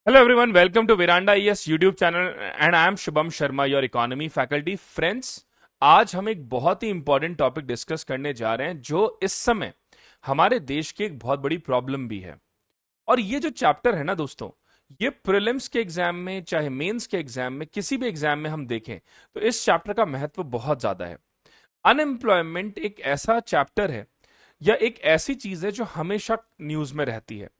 Hello everyone, welcome to Viranda ES YouTube channel and I am Shubham Sharma, your economy faculty. Friends, आज हम एक बहुत ही important topic discuss करने जा रहे हैं जो इस समय हमारे देश की एक बहुत बड़ी प्रॉब्लम भी है। और ये जो चैप्टर है ना दोस्तों, ये प्रीलिम्स के एग्जाम में चाहे मेंस के एग्जाम में किसी भी एग्जाम में हम देखें तो इस चैप्टर का महत्व बहुत ज्यादा है। अनएम्प्लॉयमेंट एक ऐसा चैप्टर है या एक ऐसी चीज है जो हमेशा न्यूज में रहती है।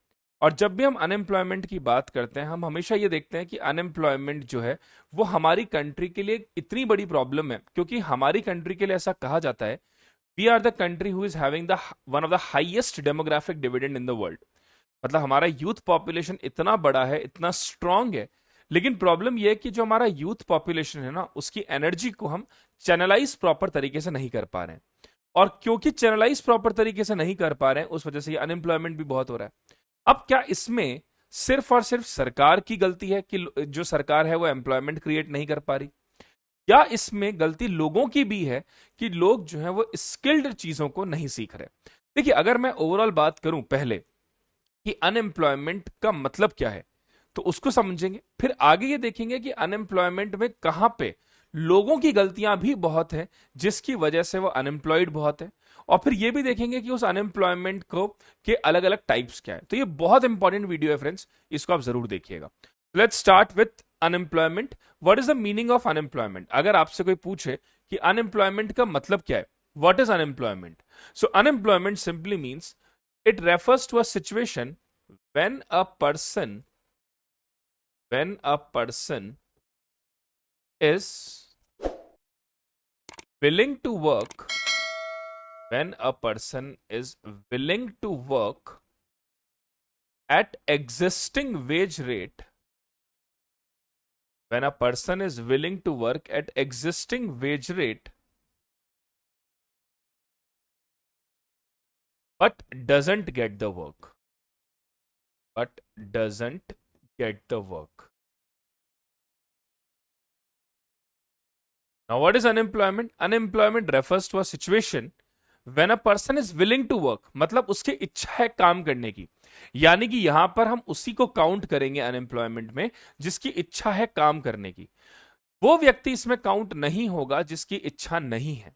और जब भी हम अनएम्प्लॉयमेंट की बात करते हैं हम हमेशा ये देखते हैं कि अनएम्प्लॉयमेंट जो है वो हमारी कंट्री के लिए इतनी बड़ी प्रॉब्लम है, क्योंकि हमारी कंट्री के लिए ऐसा कहा जाता है we are the country who is having the one of the highest demographic dividend in the world. मतलब हमारा यूथ पॉपुलेशन इतना बड़ा है, इतना स्ट्रांग है, लेकिन प्रॉब्लम यह है कि जो हमारा यूथ पॉपुलेशन है ना उसकी एनर्जी को हम चैनलाइज प्रॉपर तरीके से नहीं कर पा रहे हैं। और क्योंकि चैनलाइज प्रॉपर तरीके से नहीं कर पा रहे हैं उस वजह से अनएम्प्लॉयमेंट भी बहुत हो रहा है। अब क्या इसमें सिर्फ और सिर्फ सरकार की गलती है कि जो सरकार है वो एम्प्लॉयमेंट क्रिएट नहीं कर पा रही, या इसमें गलती लोगों की भी है कि लोग जो है वो स्किल्ड चीजों को नहीं सीख रहे। देखिए, अगर मैं ओवरऑल बात करूं पहले कि अनएम्प्लॉयमेंट का मतलब क्या है तो उसको समझेंगे, फिर आगे ये देखेंगे कि अनएम्प्लॉयमेंट में कहां पे लोगों की गलतियां भी बहुत हैं जिसकी वजह से वो अनएम्प्लॉयड बहुत है, और फिर ये भी देखेंगे कि उस अनएम्प्लॉयमेंट को के अलग अलग टाइप्स क्या है। तो ये बहुत इंपॉर्टेंट वीडियो है फ्रेंड्स, इसको आप जरूर देखिएगा। Let's start with unemployment. What is the meaning of unemployment? अगर आपसे कोई पूछे कि अनएम्प्लॉयमेंट का मतलब क्या है, what is unemployment? So unemployment simply means it refers to a situation when a person is willing to work when a person is willing to work at existing wage rate when a person is willing to work at existing wage rate but doesn't get the work. Now, what is unemployment? Unemployment refers to a situation when a person is willing to work, मतलब उसकी इच्छा है काम करने की। यानी कि यहां पर हम उसी को काउंट करेंगे अनएम्प्लॉयमेंट में जिसकी इच्छा है काम करने की। वो व्यक्ति इसमें काउंट नहीं होगा जिसकी इच्छा नहीं है।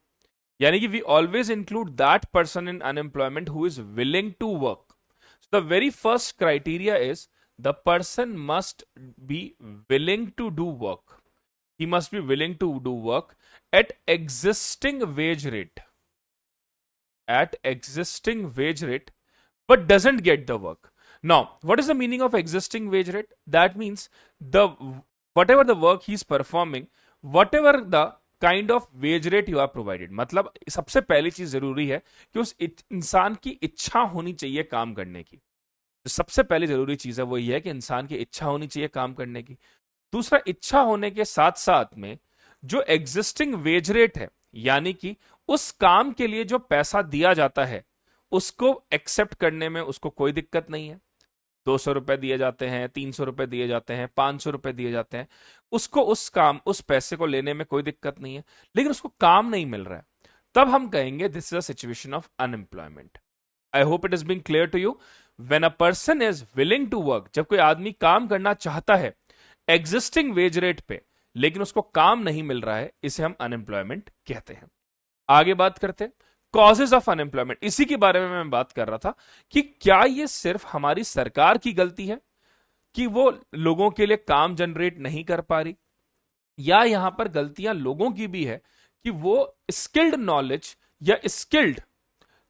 यानी कि we always include that person in unemployment who is willing to work. The very first criteria is the person must be willing to do work. He must be willing to do work at existing wage rate, but doesn't get the work. Now, what is the meaning of existing wage rate? That means the whatever the work he is performing, whatever the kind of wage rate you are provided. मतलब सबसे पहली चीज जरूरी है कि उस इंसान की इच्छा होनी चाहिए काम करने की। तो सबसे पहली जरूरी चीज है वो ये है कि इंसान की इच्छा होनी चाहिए काम करने की। दूसरा, इच्छा होने के साथ साथ में जो एग्जिस्टिंग वेज रेट है, यानी कि उस काम के लिए जो पैसा दिया जाता है उसको एक्सेप्ट करने में उसको कोई दिक्कत नहीं है। 200 रुपए दिए जाते हैं, 300 रुपए दिए जाते हैं, 500 रुपए दिए जाते हैं, उसको उस पैसे को लेने में कोई दिक्कत नहीं है, लेकिन उसको काम नहीं मिल रहा है, तब हम कहेंगे this is a situation of unemployment. I hope it is being clear to you. When a person is willing to work, जब कोई आदमी काम करना चाहता है एग्जिस्टिंग वेज रेट पे लेकिन उसको काम नहीं मिल रहा है, इसे हम अनएम्प्लॉयमेंट कहते हैं। आगे बात करते हैं कॉजेज ऑफ अनएम्प्लॉयमेंट। इसी के बारे में मैं बात कर रहा था कि क्या ये सिर्फ हमारी सरकार की गलती है कि वो लोगों के लिए काम जनरेट नहीं कर पा रही, या यहां पर गलतियां लोगों की भी है कि वो स्किल्ड नॉलेज या स्किल्ड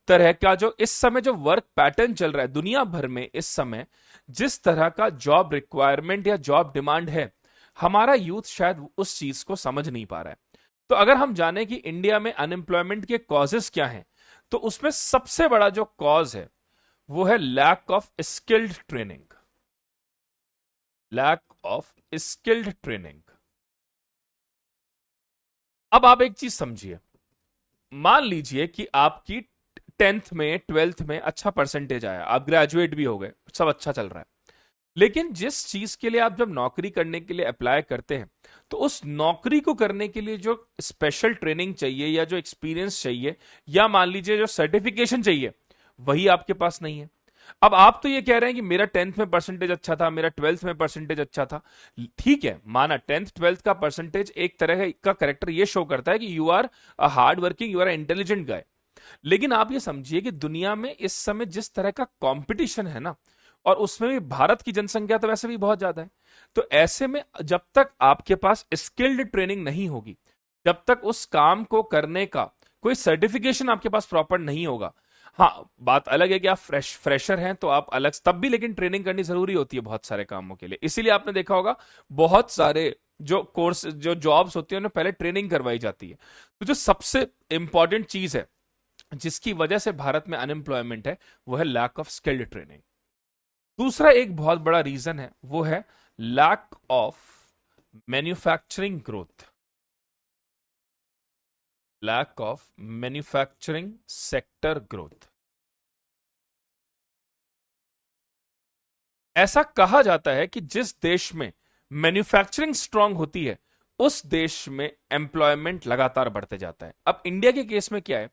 तरह का जो इस समय जो वर्क पैटर्न चल रहा है दुनिया भर में, इस समय जिस तरह का जॉब रिक्वायरमेंट या जॉब डिमांड है, हमारा यूथ शायद उस चीज को समझ नहीं पा रहा है। तो अगर हम जाने कि इंडिया में अनएम्प्लॉयमेंट के कॉजेस क्या हैं, तो उसमें सबसे बड़ा जो कॉज है वो है लैक ऑफ स्किल्ड ट्रेनिंग। अब आप एक चीज समझिए, मान लीजिए कि आपकी 10th में 12th में अच्छा परसेंटेज आया, आप ग्रेजुएट भी हो गए, सब अच्छा चल रहा है, लेकिन जिस चीज के लिए आप जब नौकरी करने के लिए अप्लाई करते हैं तो उस नौकरी को करने के लिए जो स्पेशल ट्रेनिंग चाहिए या जो एक्सपीरियंस चाहिए या मान लीजिए जो सर्टिफिकेशन चाहिए वही आपके पास नहीं है। अब आप तो ये कह रहे हैं कि मेरा 10th में परसेंटेज अच्छा था, मेरा 12th में परसेंटेज अच्छा था। ठीक है, माना 10th 12th का परसेंटेज एक तरह का करेक्टर ये शो करता है कि you are a hard working, you are intelligent guy. लेकिन आप ये समझिए कि दुनिया में इस समय जिस तरह का कंपटीशन है ना, और उसमें भी भारत की जनसंख्या तो वैसे भी बहुत ज्यादा है, तो ऐसे में जब तक आपके पास स्किल्ड ट्रेनिंग नहीं होगी, जब तक उस काम को करने का कोई सर्टिफिकेशन आपके पास प्रॉपर नहीं होगा। हाँ, बात अलग है कि आप फ्रेशर हैं तो आप अलग, तब भी लेकिन ट्रेनिंग करनी जरूरी होती है बहुत सारे कामों के लिए। इसीलिए आपने देखा होगा बहुत सारे जो कोर्स, जो जॉब्स होती है उन्हें पहले ट्रेनिंग करवाई जाती है। तो जो सबसे इंपॉर्टेंट चीज है जिसकी वजह से भारत में अनएम्प्लॉयमेंट है, वो है लैक ऑफ स्किल्ड ट्रेनिंग। दूसरा एक बहुत बड़ा रीजन है, वो है lack of manufacturing growth, lack of manufacturing sector growth. ऐसा कहा जाता है कि जिस देश में मैन्युफैक्चरिंग स्ट्रांग होती है, उस देश में एम्प्लॉयमेंट लगातार बढ़ते जाता है। अब इंडिया के केस में क्या है,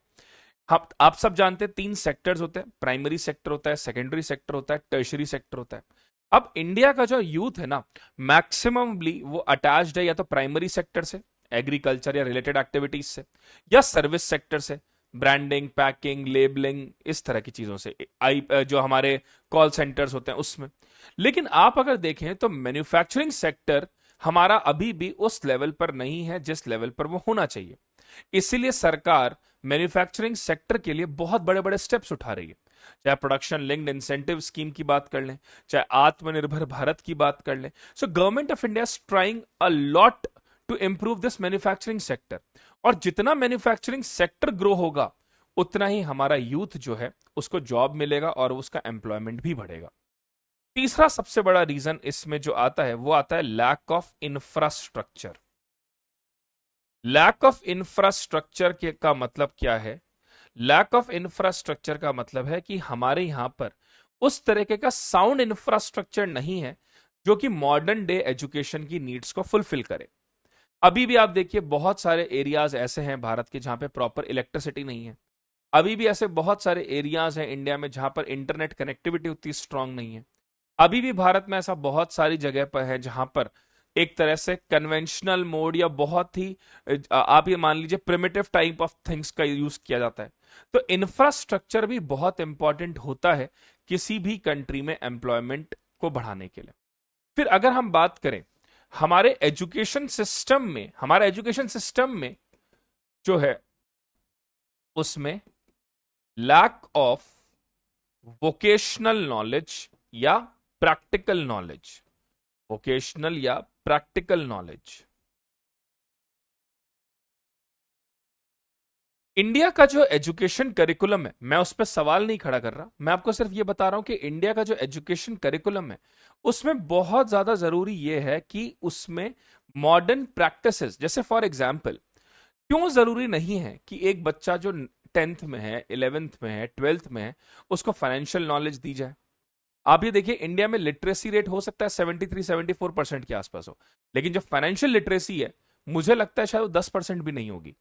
हम आप सब जानते हैं 3 सेक्टर्स होते हैं, प्राइमरी सेक्टर होता है, सेकेंडरी सेक्टर होता है, टर्शरी सेक्टर होता है। अब इंडिया का जो यूथ है ना, मैक्सिममली वो अटैच्ड है या तो प्राइमरी सेक्टर से, एग्रीकल्चर या रिलेटेड एक्टिविटीज से, या सर्विस सेक्टर से, ब्रांडिंग, पैकिंग, लेबलिंग, इस तरह की चीजों से, जो हमारे कॉल सेंटर्स होते हैं उसमें। लेकिन आप अगर देखें तो मैन्युफैक्चरिंग सेक्टर हमारा अभी भी उस लेवल पर नहीं है जिस लेवल पर वो होना चाहिए। इसीलिए सरकार मैन्युफैक्चरिंग सेक्टर के लिए बहुत बड़े बड़े स्टेप्स उठा रही है। चाहे प्रोडक्शन लिंक्ड इंसेंटिव स्कीम की बात कर लें, चाहे आत्मनिर्भर भारत की बात कर लें। So government of India is trying a lot to improve this manufacturing sector. और जितना मैन्युफैक्चरिंग सेक्टर ग्रो होगा, उतना ही हमारा यूथ जो है उसको जॉब मिलेगा और उसका एम्प्लॉयमेंट भी बढ़ेगा। तीसरा सबसे बड़ा रीजन इसमें जो आता है, वो आता है lack of infrastructure. Lack of infrastructure के का मतलब क्या है? लैक ऑफ इंफ्रास्ट्रक्चर का मतलब है कि हमारे यहां पर उस तरीके का साउंड इंफ्रास्ट्रक्चर नहीं है जो कि मॉडर्न डे एजुकेशन की नीड्स को फुलफिल करे। अभी भी आप देखिए बहुत सारे एरियाज ऐसे हैं भारत के जहां पे प्रॉपर इलेक्ट्रिसिटी नहीं है। अभी भी ऐसे बहुत सारे एरियाज हैं इंडिया में जहां पर इंटरनेट कनेक्टिविटी उतनी स्ट्रांग नहीं है। अभी भी भारत में ऐसा बहुत सारी जगह पर है जहां पर एक तरह से कन्वेंशनल मोड या बहुत ही आप ये मान लीजिए प्रिमिटिव टाइप ऑफ थिंग्स का यूज किया जाता है। तो इंफ्रास्ट्रक्चर भी बहुत इंपॉर्टेंट होता है किसी भी कंट्री में एम्प्लॉयमेंट को बढ़ाने के लिए। फिर अगर हम बात करें हमारे एजुकेशन सिस्टम में, हमारा एजुकेशन सिस्टम में जो है उसमें लैक ऑफ वोकेशनल नॉलेज या प्रैक्टिकल नॉलेज, वोकेशनल या प्रैक्टिकल नॉलेज। इंडिया का जो एजुकेशन करिकुलम है, मैं उस पर सवाल नहीं खड़ा कर रहा, मैं आपको सिर्फ ये बता रहा हूं कि इंडिया का जो एजुकेशन करिकुलम है उसमें बहुत ज्यादा जरूरी यह है कि उसमें मॉडर्न प्रैक्टिसेस, जैसे फॉर एग्जाम्पल, क्यों जरूरी नहीं है कि एक बच्चा जो 10th में है, 11th में है, 12th में है, उसको फाइनेंशियल नॉलेज दी जाए। आप ये देखिए इंडिया में लिटरेसी रेट हो सकता है 73-74% के आसपास हो, लेकिन जो फाइनेंशियल लिटरेसी है मुझे लगता है शायद वो 10% भी नहीं होगी।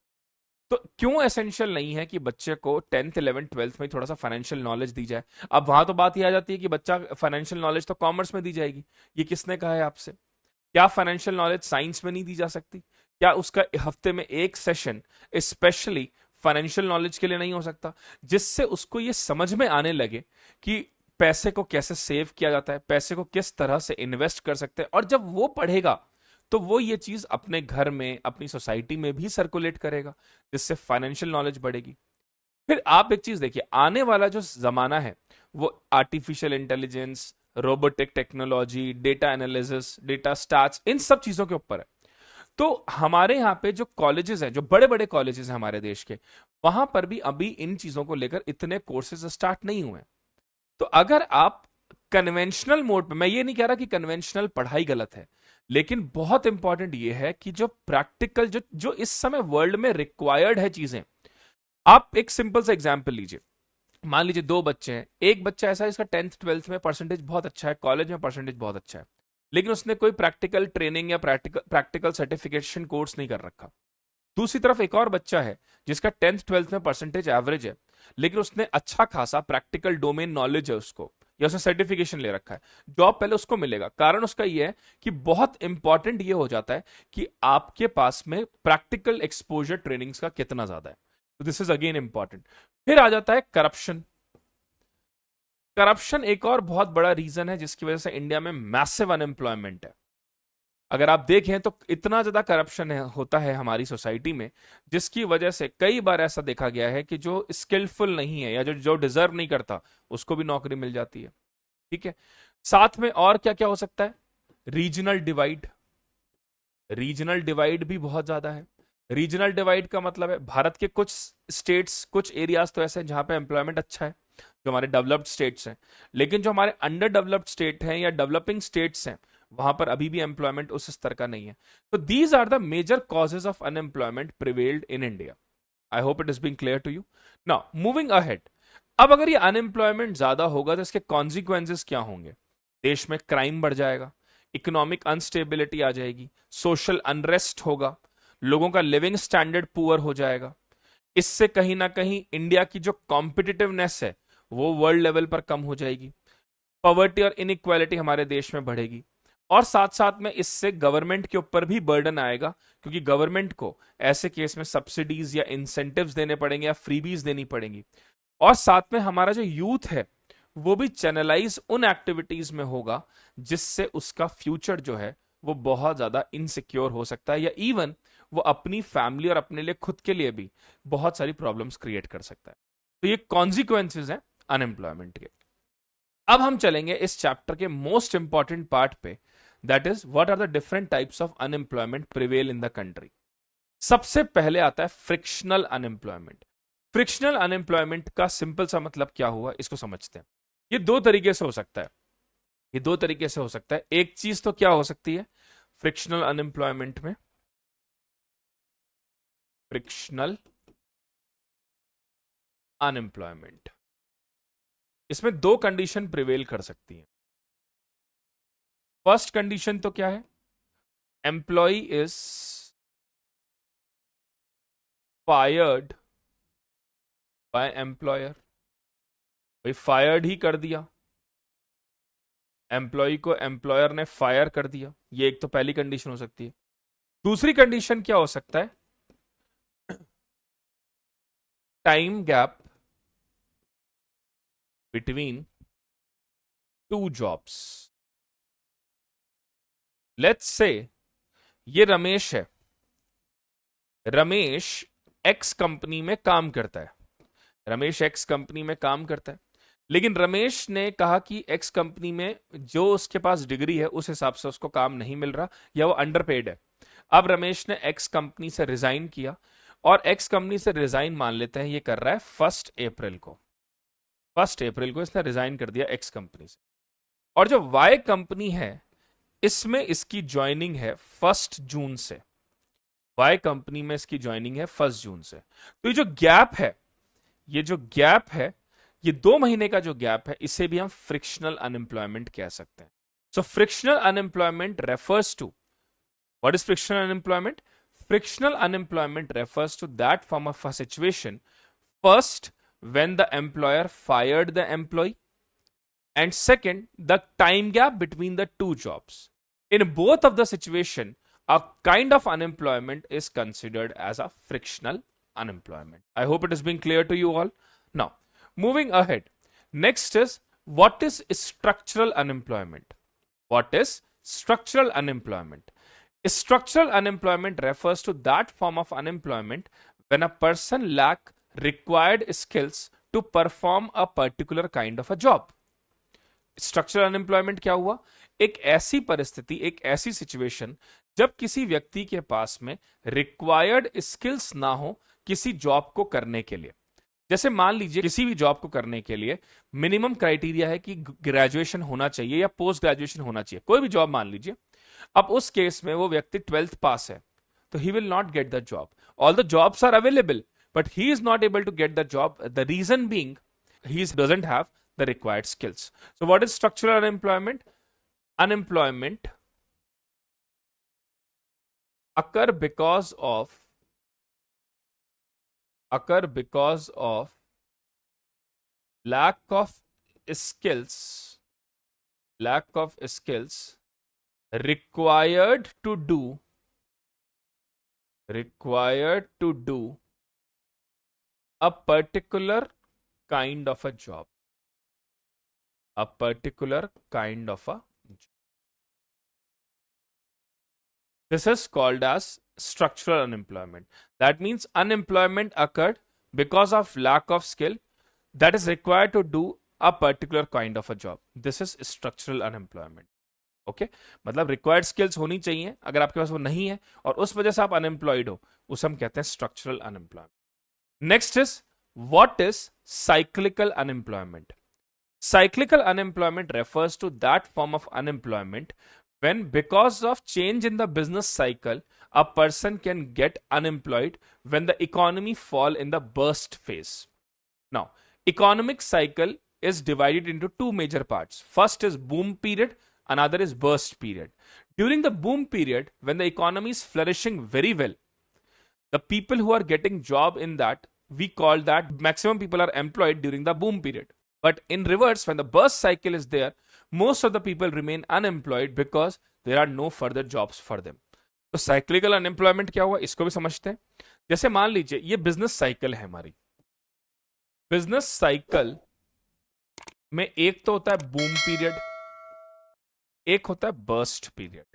तो क्यों एसेंशियल नहीं है कि बच्चे को 10th 11th 12th में थोड़ा सा फाइनेंशियल नॉलेज दी जाए? अब वहां तो बात ही आ जाती है कि बच्चा फाइनेंशियल नॉलेज तो कॉमर्स में दी जाएगी। ये किसने कहा है आपसे? क्या फाइनेंशियल नॉलेज साइंस में नहीं दी जा सकती? क्या उसका हफ्ते में एक सेशन स्पेशली फाइनेंशियल नॉलेज के लिए नहीं हो सकता, जिससे उसको ये समझ में आने लगे कि पैसे को कैसे सेव किया जाता है, पैसे को किस तरह से इन्वेस्ट कर सकते हैं। और जब वो पढ़ेगा तो वो ये चीज अपने घर में, अपनी सोसाइटी में भी सर्कुलेट करेगा, जिससे फाइनेंशियल नॉलेज बढ़ेगी। फिर आप एक चीज देखिए, आने वाला जो जमाना है वो artificial intelligence, robotic technology, data analysis, data stats, इन सब चीजों के ऊपर है। तो हमारे यहाँ पे जो कॉलेजेस हैं, जो बड़े बड़े कॉलेजेस हैं हमारे देश के, वहां पर भी अभी इन चीजों को लेकर इतने कोर्सेज स्टार्ट नहीं हुए। तो अगर आप कन्वेंशनल मोड पे, मैं ये नहीं कह रहा कि कन्वेंशनल पढ़ाई गलत है, लेकिन बहुत इंपॉर्टेंट ये है कि जो प्रैक्टिकल, जो जो इस समय वर्ल्ड में रिक्वायर्ड है चीजें। आप एक सिंपल सा एग्जांपल लीजिए, मान लीजिए दो बच्चे हैं, एक बच्चा ऐसा है इसका 10th 12th में परसेंटेज बहुत अच्छा है, कॉलेज में परसेंटेज बहुत अच्छा है, लेकिन उसने कोई प्रैक्टिकल ट्रेनिंग या प्रैक्टिकल सर्टिफिकेशन कोर्स नहीं कर रखा। दूसरी तरफ एक और बच्चा है जिसका 10th 12th में परसेंटेज एवरेज है, लेकिन उसने अच्छा खासा प्रैक्टिकल डोमेन नॉलेज है उसको, या उसने सर्टिफिकेशन ले रखा है, जॉब पहले उसको मिलेगा। कारण उसका ये है कि बहुत इंपॉर्टेंट ये हो जाता है कि आपके पास में प्रैक्टिकल एक्सपोजर ट्रेनिंग्स का कितना ज्यादा है। तो दिस इज अगेन इंपॉर्टेंट। फिर आ जाता है करप्शन। करप्शन एक और बहुत बड़ा रीजन है जिसकी वजह से इंडिया में मैसिव अनएम्प्लॉयमेंट है। अगर आप देखें तो इतना ज्यादा करप्शन होता है हमारी सोसाइटी में, जिसकी वजह से कई बार ऐसा देखा गया है कि जो स्किलफुल नहीं है या जो जो डिजर्व नहीं करता उसको भी नौकरी मिल जाती है। ठीक है। साथ में और क्या क्या हो सकता है? Regional divide. रीजनल डिवाइड भी बहुत ज्यादा है। रीजनल डिवाइड का मतलब है भारत के कुछ स्टेट्स, कुछ एरियाज तो ऐसे हैं जहां पे एम्प्लॉयमेंट अच्छा है, जो हमारे डेवलप्ड स्टेट्स हैं। लेकिन जो हमारे अंडर डेवलप्ड स्टेट हैं या डेवलपिंग स्टेट्स हैं, वहां पर अभी भी एम्प्लॉयमेंट उस स्तर का नहीं है। तो these are the major causes of unemployment prevailed in India. I hope it is being clear to you. Now moving ahead, अब अगर ये अनएम्प्लॉयमेंट ज्यादा होगा तो इसके कॉन्सिक्वेंसेस क्या होंगे? देश में क्राइम बढ़ जाएगा, इकोनॉमिक अनस्टेबिलिटी आ जाएगी, सोशल अनरेस्ट होगा, लोगों का लिविंग स्टैंडर्ड पुअर हो जाएगा। इससे कहीं ना कहीं इंडिया की जो कॉम्पिटिटिवनेस है वो वर्ल्ड लेवल पर कम हो जाएगी। पॉवर्टी और इनइक्वालिटी हमारे देश में बढ़ेगी। और साथ साथ में इससे गवर्नमेंट के ऊपर भी बर्डन आएगा, क्योंकि गवर्नमेंट को ऐसे केस में सब्सिडीज या इंसेंटिव्स देने पड़ेंगे या फ्रीबीज देनी पड़ेंगी। और साथ में हमारा जो यूथ है वो भी चैनलाइज उन एक्टिविटीज में होगा जिससे उसका फ्यूचर जो है वो बहुत ज्यादा इनसिक्योर हो सकता है, या इवन वो अपनी फैमिली और अपने लिए, खुद के लिए भी बहुत सारी प्रॉब्लम्स क्रिएट कर सकता है। तो ये कॉन्सिक्वेंसेज हैं अनएम्प्लॉयमेंट के। अब हम चलेंगे इस चैप्टर के मोस्ट इंपॉर्टेंट पार्ट पे, that is what are the different types of unemployment prevail in the country. सबसे पहले आता है फ्रिक्शनल अनएम्प्लॉयमेंट। फ्रिक्शनल अनएम्प्लॉयमेंट का सिंपल सा मतलब क्या हुआ, इसको समझते हैं। ये दो तरीके से हो सकता है। ये दो तरीके से हो सकता है। एक चीज तो क्या हो सकती है फ्रिक्शनल अनएम्प्लॉयमेंट में? फ्रिक्शनल अनएम्प्लॉयमेंट, इसमें दो कंडीशन प्रिवेल कर सकती हैं। फर्स्ट कंडीशन तो क्या है? Employee is fired by employer. भाई फायर्ड ही कर दिया, एम्प्लॉय को एम्प्लॉयर ने फायर कर दिया, ये एक तो पहली कंडीशन हो सकती है। दूसरी कंडीशन क्या हो सकता है? Time gap between two jobs. Let's say ये रमेश है, रमेश एक्स कंपनी में काम करता है, रमेश एक्स कंपनी में काम करता है। लेकिन रमेश ने कहा कि एक्स कंपनी में जो उसके पास डिग्री है उस हिसाब से उसको काम नहीं मिल रहा, या वो अंडरपेड है। अब रमेश ने एक्स कंपनी से रिजाइन किया, और एक्स कंपनी से रिजाइन मान लेते हैं ये कर रहा है 1 अप्रैल को। 1 अप्रैल को इसने रिजाइन कर दिया एक्स कंपनी से। और जो वाई कंपनी है इसमें इसकी ज्वाइनिंग है 1 जून से। वाई कंपनी में इसकी ज्वाइनिंग है 1 जून से। तो ये जो गैप है, ये जो गैप है, ये 2 महीने का जो गैप है, इसे भी हम फ्रिक्शनल अनएम्प्लॉयमेंट कह सकते हैं। So frictional unemployment refers to, what is frictional unemployment? Frictional unemployment refers to that form of a situation, first, when the employer fired the employee, and second, the time gap between the two jobs. In both of the situation, a kind of unemployment is considered as a frictional unemployment. I hope it is being clear to you all. Now, moving ahead. Next is, what is structural unemployment? What is structural unemployment? Structural unemployment refers to that form of unemployment when a person lack required skills to perform a particular kind of a job. Structural unemployment क्या हुआ? एक ऐसी परिस्थिति, एक ऐसी situation जब किसी व्यक्ति के पास में रिक्वायर्ड स्किल्स ना हो किसी जॉब को करने के लिए। जैसे मान लीजिए किसी भी जॉब को करने के लिए मिनिमम क्राइटेरिया है कि ग्रेजुएशन होना चाहिए या पोस्ट ग्रेजुएशन होना चाहिए, कोई भी जॉब मान लीजिए। अब उस केस में वो व्यक्ति 12th पास है, तो he will not get the job. All the jobs are available, but he is not able to get the job, the reason being he doesn't have the required skills. So what is structural unemployment? Unemployment occur because of lack of skills lack of skills required to do a particular kind of a job. A particular kind of a job. This is called as structural unemployment. That means unemployment occurred because of lack of skill that is required to do a particular kind of a job. This is structural unemployment. Okay मतलब required skills होनी चाहिए, अगर आपके पास वो नहीं है और उस वजह से आप अनएम्प्लॉयड हो, उसे हम कहते हैं structural unemployment. Next is what is cyclical unemployment. Cyclical unemployment refers to that form of unemployment when, because of change in the business cycle, a person can get unemployed when the economy fall in the burst phase. Now, economic cycle is divided into two major parts. First is boom period, another is burst period. During the boom period, when the economy is flourishing very well, the people who are getting job in that, we call that maximum people are employed during the boom period. But in reverse, when the burst cycle is there, most of the people remain unemployed because there are no further jobs for them. तो cyclical unemployment क्या हुआ, इसको भी समझते हैं. जैसे मान लीजिए ये बिजनेस साइकिल है हमारी. बिजनेस साइकिल में एक तो होता है बूम पीरियड, एक होता है burst period.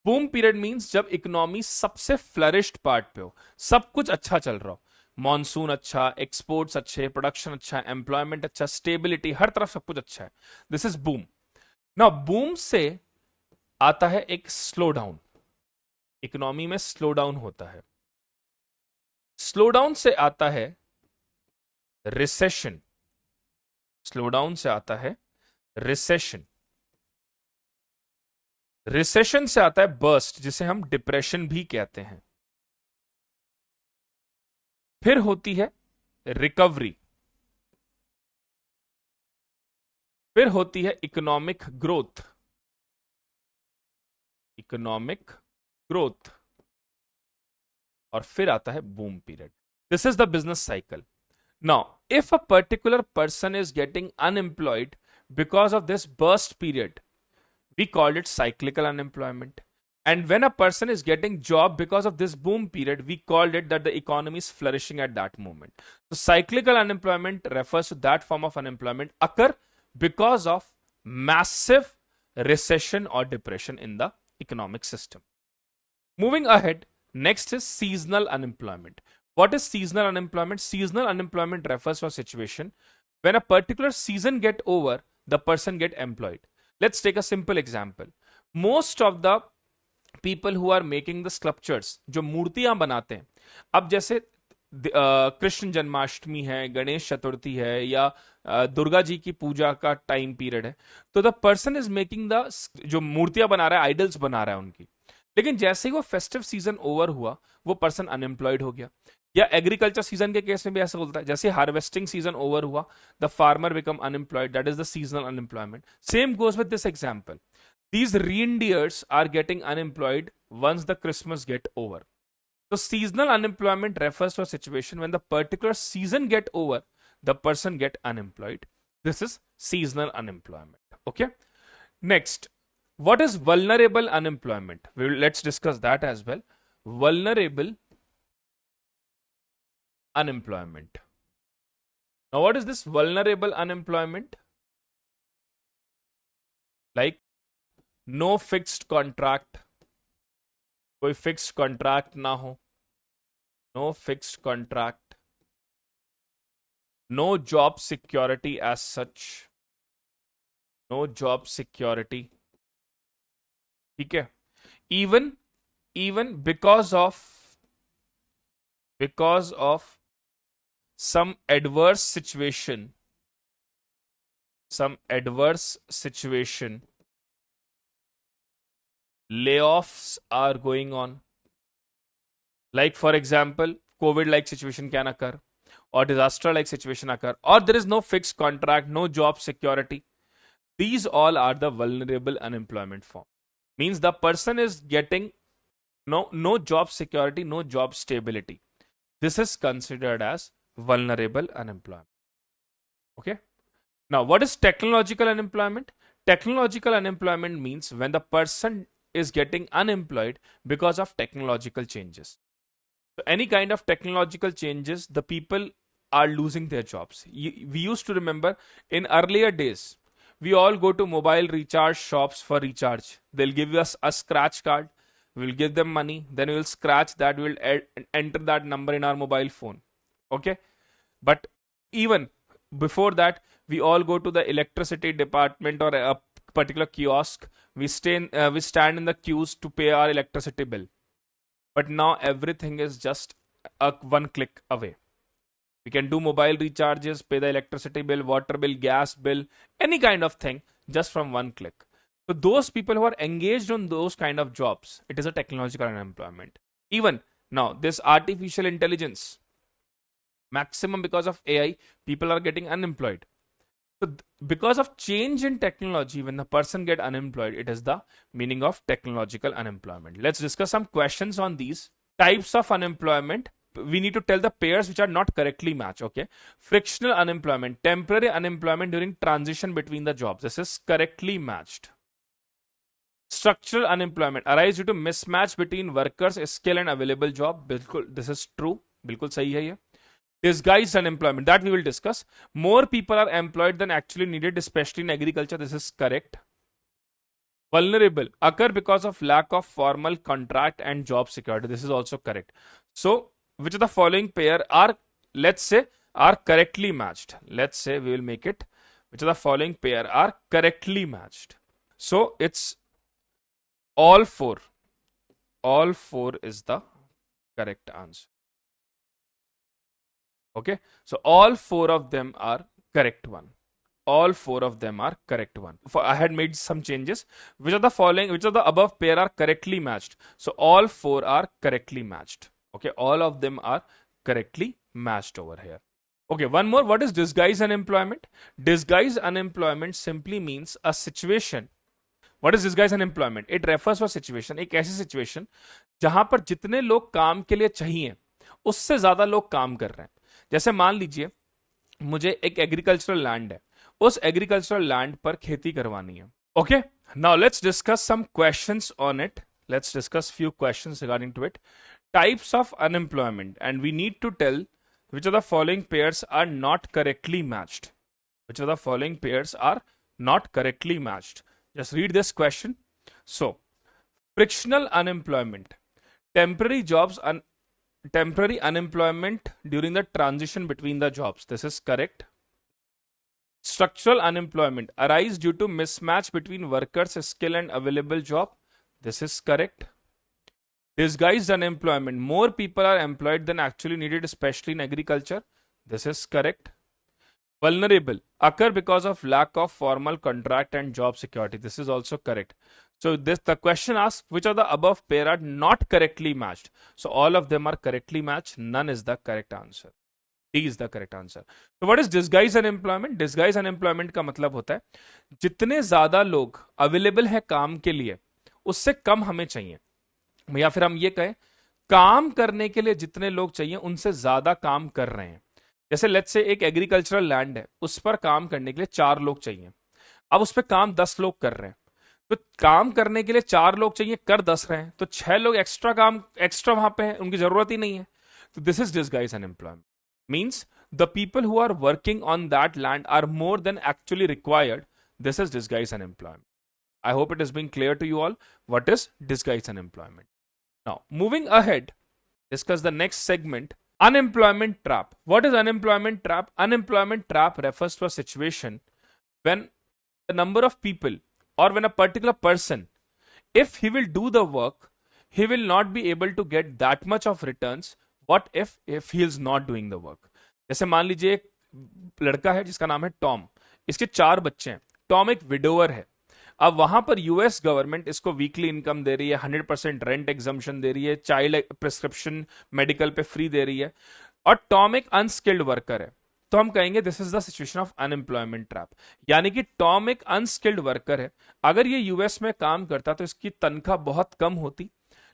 Boom period means जब इकोनॉमी सबसे फ्लरिश्ड पार्ट पे हो, सब कुछ अच्छा चल रहा हो, मॉनसून अच्छा, एक्सपोर्ट्स अच्छे, प्रोडक्शन अच्छा, एम्प्लॉयमेंट अच्छा, स्टेबिलिटी, हर तरफ सब कुछ अच्छा है. This is boom. Now boom से आता है एक स्लो डाउन. इकोनॉमी में स्लो डाउन होता है. स्लो डाउन से आता है रिसेशन. स्लो डाउन से आता है रिसेशन. रिसेशन से आता है बर्स्ट, जिसे हम डिप्रेशन भी कहते हैं. फिर होती है रिकवरी. फिर होती है इकोनॉमिक ग्रोथ. Economic growth. और फिर आता है boom period. This is the business cycle. Now if a particular person is getting unemployed because of this burst period, we called it cyclical unemployment. And when a person is getting job because of this boom period, we called it that the economy is flourishing at that moment. So cyclical unemployment refers to that form of unemployment occur because of massive recession or depression in the economic system. Moving ahead, next is seasonal unemployment. What is seasonal unemployment? Seasonal unemployment refers to a situation when a particular season get over, the person get employed. Let's take a simple example. Most of the people who are making the sculptures, जो मूर्तियां बनाते हैं, अब जैसे कृष्ण जन्माष्टमी है, गणेश चतुर्थी है, या दुर्गा जी की पूजा का टाइम पीरियड है, तो the person is making the, जो मूर्तियां बना रहा है, आइडल्स बना रहा है उनकी. लेकिन जैसे ही वो फेस्टिव सीजन ओवर हुआ, वो पर्सन अनएम्प्लॉयड हो गया. या एग्रीकल्चर सीजन के केस में भी ऐसा होता है, जैसे हार्वेस्टिंग सीजन ओवर हुआ, the farmer become unemployed. That is the seasonal unemployment. Same goes with this example. These reindeers are getting unemployed once the Christmas get over. So seasonal unemployment refers to a situation when the particular season get over, the person get unemployed. This is seasonal unemployment. Okay. Next, what is vulnerable unemployment? Let's discuss that as well. Vulnerable unemployment. Now, what is this vulnerable unemployment? Like no fixed contract, कोई fixed contract ना हो, no fixed contract, no job security as such, no job security. ठीक है. Even because of some adverse situation, layoffs are going on. Like for example, COVID like situation can occur, or disaster like situation occur, or there is no fixed contract, no job security. These all are the vulnerable unemployment form. Means the person is getting no job security, no job stability. This is considered as vulnerable unemployment. Okay. Now, what is technological unemployment? Technological unemployment means when the person is getting unemployed because of technological changes. So any kind of technological changes, the people are losing their jobs. We used to remember in earlier days, we all go to mobile recharge shops for recharge. They'll give us a scratch card. We'll give them money. Then we'll scratch that. We'll enter that number in our mobile phone. Okay. But even before that, we all go to the electricity department or a particular kiosk. We stand in the queues to pay our electricity bill. But now everything is just one click away. We can do mobile recharges, pay the electricity bill, water bill, gas bill, any kind of thing just from one click. So those people who are engaged on those kind of jobs, it is a technological unemployment. Even now, this artificial intelligence, maximum because of AI, people are getting unemployed. So because of change in technology, when the person get unemployed, it is the meaning of technological unemployment. Let's discuss some questions on these types of unemployment. We need to tell the pairs which are not correctly matched. Okay. Frictional unemployment, temporary unemployment during transition between the jobs. This is correctly matched. Structural unemployment arise due to mismatch between workers' skill and available job. This is true. बिल्कुल सही है ये. Disguised unemployment, that we will discuss. More people are employed than actually needed, especially in agriculture. This is correct. Vulnerable occur because of lack of formal contract and job security. This is also correct. So, which of the following pair are, let's say, are correctly matched? Let's say we will make it. Which of the following pair are correctly matched? So, it's all four. All four is the correct answer. Okay, so all four of them are correct one. All four of them are correct one. I had made some changes. Which of the above pair are correctly matched? So all four are correctly matched. Okay, all of them are correctly matched over here. Okay, one more. What is disguised unemployment? Disguised unemployment simply means a situation. What is disguised unemployment? It refers to a situation, एक ऐसी situation जहां पर जितने लोग काम के लिए चाहिए उससे ज्यादा लोग काम कर रहे हैं. जैसे मान लीजिए मुझे एक एग्रीकल्चरल लैंड है, उस एग्रीकल्चरल लैंड पर खेती करवानी है. Okay, now let's discuss some questions on it. Let's discuss few questions regarding to it. Types of unemployment, and we need to tell which of the following pairs are not correctly matched. Which of the following pairs are not correctly matched? Just read this question. So, frictional unemployment, temporary unemployment during the transition between the jobs. This is correct. Structural unemployment arise due to mismatch between workers' skill and available job. This is correct. Disguised unemployment, more people are employed than actually needed, especially in agriculture. This is correct. Vulnerable occur because of lack of formal contract and job security. This is also correct. So the question asks which of the above pair are not correctly matched. So all of them are correctly matched. None is the correct answer. D is the correct answer. So what is disguised unemployment? Disguised unemployment का मतलब होता है जितने ज्यादा लोग available है काम के लिए उससे कम हमें चाहिए, या फिर हम ये कहें काम करने के लिए जितने लोग चाहिए उनसे ज्यादा काम कर रहे हैं. जैसे लेट्स से एक एग्रीकल्चरल लैंड है, उस पर काम करने के लिए 4 लोग चाहिए. अब उस पर काम 10 लोग कर रहे हैं, तो काम करने के लिए 4 लोग चाहिए, कर 10 रहे हैं, तो 6 लोग एक्स्ट्रा वहां पे हैं, उनकी जरूरत ही नहीं है. तो this is disguise unemployment. Means the people who are working on that land are more than actually required. This is disguise unemployment. I hope it is being clear to you all what is disguised unemployment. Now, moving ahead, discuss the next segment, unemployment trap. What is unemployment trap? Unemployment trap refers to a situation when the number of people or when a particular person, if he will do the work, he will not be able to get that much of returns. What if he is not doing the work? जैसे मान लीजिए एक लड़का है जिसका नाम है Tom, इसके 4 बच्चे हैं. टॉम एक विडोवर है. अब वहां पर यूएस गवर्नमेंट इसको वीकली इनकम दे रही है, 100% रेंट एग्जम्पशन दे रही है, चाइल्ड प्रिस्क्रिप्शन मेडिकल पे फ्री दे रही है, और टॉम एक अनस्किल्ड वर्कर है. तो हम कहेंगे this is the situation of unemployment trap. यानी कि टॉम एक अनस्किल्ड वर्कर है. अगर ये यूएस में काम करता तो इसकी तनख्वाह बहुत कम होती,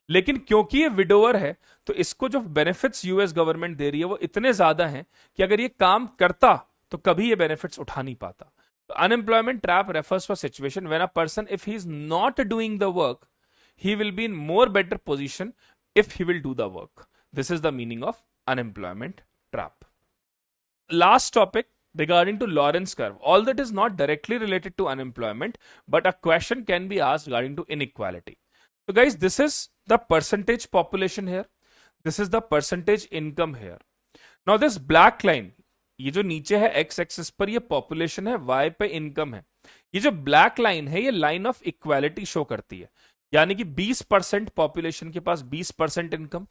लेकिन क्योंकि ये विडोवर है तो इसको जो बेनिफिट्स यूएस गवर्नमेंट दे रही है वो इतने ज्यादा हैं कि अगर ये काम करता तो कभी ये बेनिफिट्स उठा नहीं पाता. Unemployment trap refers to a situation when a person, if he is not doing the work, he will be in more better position if he will do the work. This is the meaning of unemployment trap. Last topic regarding to Lorentz curve. All that is not directly related to unemployment, but a question can be asked regarding to inequality. So guys, this is the percentage population here. This is the percentage income here. Now this black line, ये जो नीचे है x axis पर ये population है, y पे income है. ये जो ब्लैक लाइन है ये लाइन ऑफ इक्वालिटी शो करती है. यानी कि 20% पॉपुलेशन के पास 20% इनकम,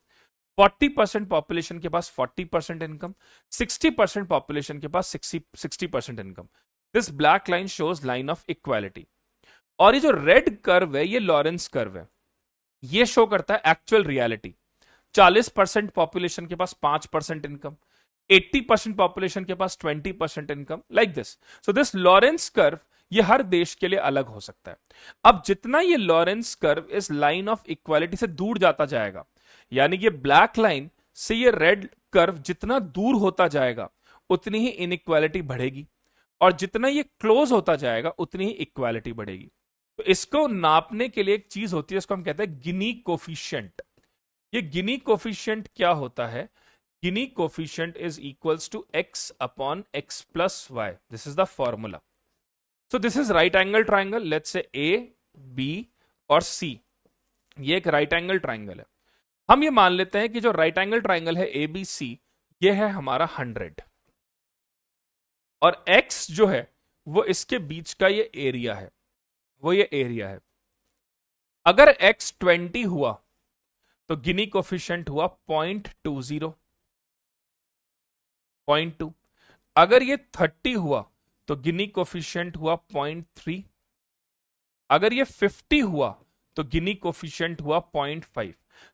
40% पॉपुलेशन के पास 40% इनकम, 60% पॉपुलेशन के पास 60% income. This black line shows line of equality. और ये जो रेड कर्व है ये लॉरेंस कर्व है. ये शो करता है एक्चुअल रियलिटी. 40% पॉपुलेशन के पास 5% इनकम, 80% पॉपुलेशन के पास 20% income, like this. So this Lawrence curve ये हर देश के लिए अलग हो सकता है. अब जितना ये लॉरेंस कर्व इस लाइन ऑफ इक्वालिटी से दूर जाता जाएगा, यानी कि ब्लैक लाइन से ये रेड कर्व जितना दूर होता जाएगा उतनी ही इनइक्वालिटी बढ़ेगी, और जितना ये क्लोज होता जाएगा उतनी ही इक्वालिटी बढ़ेगी. तो इसको नापने के लिए एक चीज होती है, इसको हम कहते हैं गिनी कोफिशिएंट. ये गिनी कोफिशिएंट क्या होता है? Gini coefficient is equals to x upon x plus y. This is the formula. So this is right angle triangle. Let's say A, B और C. ये एक राइट एंगल ट्राइंगल है. हम ये मान लेते हैं कि जो राइट एंगल ट्राइंगल है ABC, ये है हमारा 100, और x जो है वो इसके बीच का ये एरिया है, वो ये एरिया है. अगर x 20 हुआ तो गिनी कोफिशिएंट हुआ 0.20, 0.2. अगर ये 30 हुआ तो गिनी कोफिशिएंट हुआ 0.3. अगर ये 50 हुआ तो गिनी कोफिशिएंट हुआ 0.5.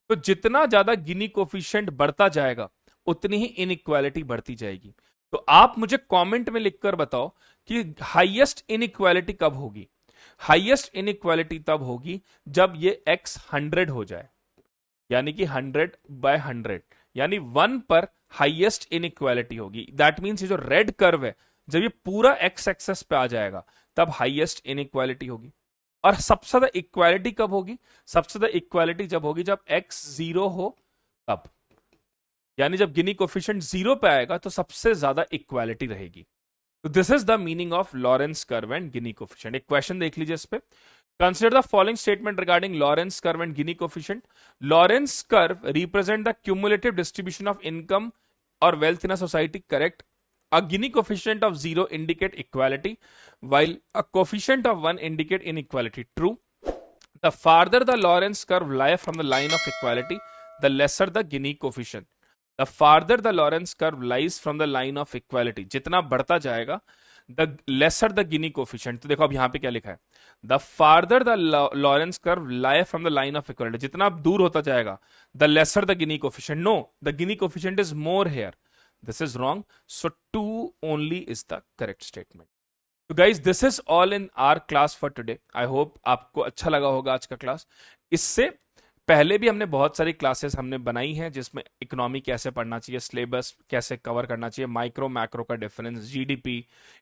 तो जितना ज्यादा गिनी कोफिशिएंट बढ़ता जाएगा उतनी ही इनइक्वालिटी बढ़ती जाएगी. तो आप मुझे कमेंट में लिखकर बताओ कि हाईएस्ट इनइक्वालिटी कब होगी. हाईएस्ट इनइक्वालिटी तब होगी जब ये x 100 हो जाए, यानी कि 100/100, यानी 1 पर हाईएस्ट इनइक्वालिटी होगी. दैट मींस ये जो रेड कर्व है, जब ये पूरा x एक्सेस पे आ जाएगा तब हाईएस्ट इनइक्वालिटी होगी. और सबसे ज्यादा इक्वालिटी कब होगी? सबसे ज्यादा इक्वालिटी जब होगी जब x 0 हो तब, यानी जब गिनी कोफिशिएंट 0 पे आएगा तो सबसे ज्यादा इक्वालिटी रहेगी. तो this is the meaning of Lorenz curve and Gini coefficient. एक क्वेश्चन देख लीजिए इस पे. Consider the following statement regarding Lorenz curve and Gini coefficient. Lorenz curve represent the cumulative distribution of income और wealth in a society. Correct. A Gini coefficient of 0 indicate equality, while a coefficient of 1 indicate inequality. True. The farther the Lorentz curve lies from the line of equality, the lesser the Gini coefficient. The farther the Lorentz curve lies from the line of equality, जितना बढ़ता जाएगा, the lesser the Gini coefficient. तो देखो अब यहाँ पे क्या लिखा है? The farther the Lorentz curve lies from the line of equality, जितना दूर होता जाएगा, the lesser the Gini coefficient. No, the Gini coefficient is more here. This is wrong. So 2 only is the correct statement. So guys, this is all in our class for today. I hope आपको अच्छा लगा होगा आज का class. इससे पहले भी हमने बहुत सारी क्लासेस हमने बनाई हैं जिसमें इकोनॉमी कैसे पढ़ना चाहिए, सिलेबस कैसे कवर करना चाहिए, माइक्रो मैक्रो का डिफरेंस, जीडीपी,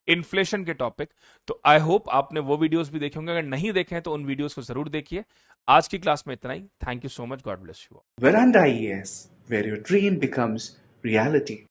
इन्फ्लेशन के टॉपिक. तो आई होप आपने वो वीडियोस भी देखे होंगे. अगर नहीं देखे हैं तो उन वीडियोस को जरूर देखिए. आज की क्लास में इतना ही. Thank you so much. God bless you. Veranda IAS, where your dream becomes reality.